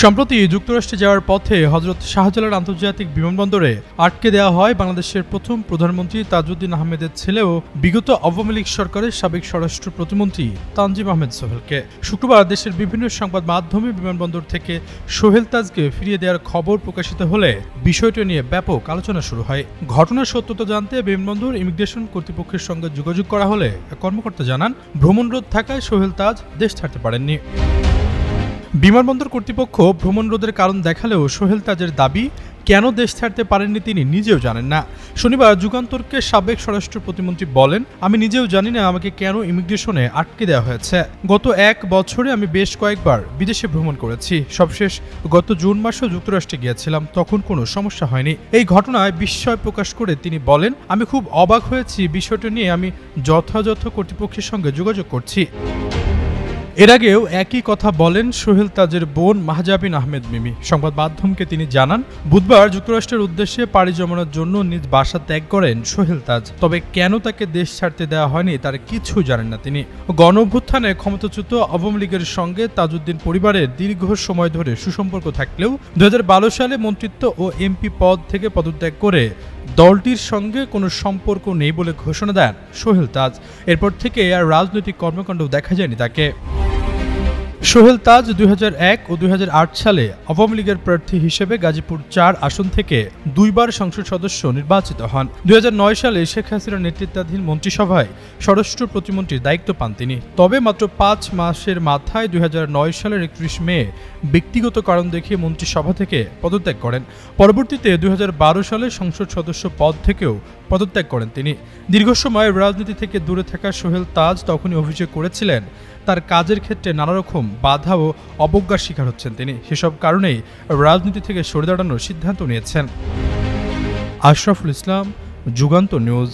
সম্প্রতি যুক্তরাষ্ট্রে যাওয়ার পথে হযরত শাহজালাল আন্তর্জাতিক বিমানবন্দরে আটকে দেওয়া হয় বাংলাদেশের প্রথম প্রধানমন্ত্রী তাজউদ্দিন আহমেদের ছেলে ও বিগত আওয়ামী লীগ সরকারের সাবেক স্বরাষ্ট্র প্রতিমন্ত্রী তানজিম আহমেদ সোহেলকে। শুক্রবার দেশের বিভিন্ন সংবাদ মাধ্যমে বিমানবন্দর থেকে সোহেল তাজকে ফিরিয়ে দেওয়ার খবর প্রকাশিত হলে বিষয়টি নিয়ে ব্যাপক আলোচনা শুরু হয়। ঘটনার সত্যতা জানতে বিমানবন্দর ইমিগ্রেশন কর্তৃপক্ষের সঙ্গে যোগাযোগ করা হলে কর্মকর্তা জানান, ভ্রমণরোধ থাকায় সোহেল তাজ দেশ ছাড়তে পারেননি। বিমানবন্দর কর্তৃপক্ষ ভ্রমণরোধের কারণ দেখালেও সোহেল তাজের দাবি, কেন দেশ ছাড়তে পারেননি তিনি নিজেও জানেন না। শনিবার যুগান্তরকে সাবেক স্বরাষ্ট্র প্রতিমন্ত্রী বলেন, আমি নিজেও জানি না আমাকে কেন ইমিগ্রেশনে আটকে দেওয়া হয়েছে। গত 1 বছরে আমি বেশ কয়েকবার বিদেশে ভ্রমণ করেছি। সবশেষ গত জুন মাসেও যুক্তরাষ্ট্রে গিয়েছিলাম, তখন কোনো সমস্যা হয়নি। এই ঘটনায় বিস্ময় প্রকাশ করে তিনি বলেন, আমি খুব অবাক হয়েছি। বিষয়টি নিয়ে আমি যথাযথ কর্তৃপক্ষের সঙ্গে যোগাযোগ করছি। এর আগেও একই কথা বলেন সোহেল তাজের বোন মাহজাবিন আহমেদ মিমি। সংবাদ মাধ্যমকে তিনি জানান, বুধবার যুক্তরাষ্ট্রের উদ্দেশ্যে পাড়ি জমানোর জন্য নিজ বাসা ত্যাগ করেন সোহেল তাজ। তবে কেন তাকে দেশ ছাড়তে দেওয়া হয়নি তার কিছু জানেন না তিনি। গণঅভ্যুত্থানে ক্ষমতাচ্যুত আওয়ামী লীগের সঙ্গে তাজউদ্দিন পরিবারের দীর্ঘ সময় ধরে সুসম্পর্ক থাকলেও 2012 সালে মন্ত্রিত্ব ও এমপি পদ থেকে পদত্যাগ করে দলটির সঙ্গে কোনো সম্পর্ক নেই বলে ঘোষণা দেন সোহেল তাজ। এরপর থেকে আর রাজনৈতিক কর্মকাণ্ড দেখা যায়নি তাকে। সোহেল তাজ 2001 ও 2008 সালে আওয়ামী লীগের প্রার্থী হিসেবে গাজীপুর 4 আসন থেকে 2 বার সংসদ সদস্য নির্বাচিত হন। 2009 সালে শেখ হাসিনার নেতৃত্বাধীন মন্ত্রিসভায় স্বরাষ্ট্র প্রতিমন্ত্রীর দায়িত্ব পান তিনি। তবে মাত্র 5 মাসের মাথায় 2009 সালের 31 মে ব্যক্তিগত কারণ দেখিয়ে মন্ত্রিসভা থেকে পদত্যাগ করেন। পরবর্তীতে 2012 সালে সংসদ সদস্য পদ থেকেও পদত্যাগ করেন তিনি। দীর্ঘ সময় রাজনীতি থেকে দূরে থাকা সোহেল তাজ তখনই অভিযোগ করেছিলেন, তার কাজের ক্ষেত্রে নানা রকম বাধা ও অবজ্ঞার শিকার হচ্ছেন তিনি। সেসব কারণেই রাজনীতি থেকে সরে দাঁড়ানোর সিদ্ধান্ত নিয়েছেন। আশরাফুল ইসলাম, যুগান্তর নিউজ।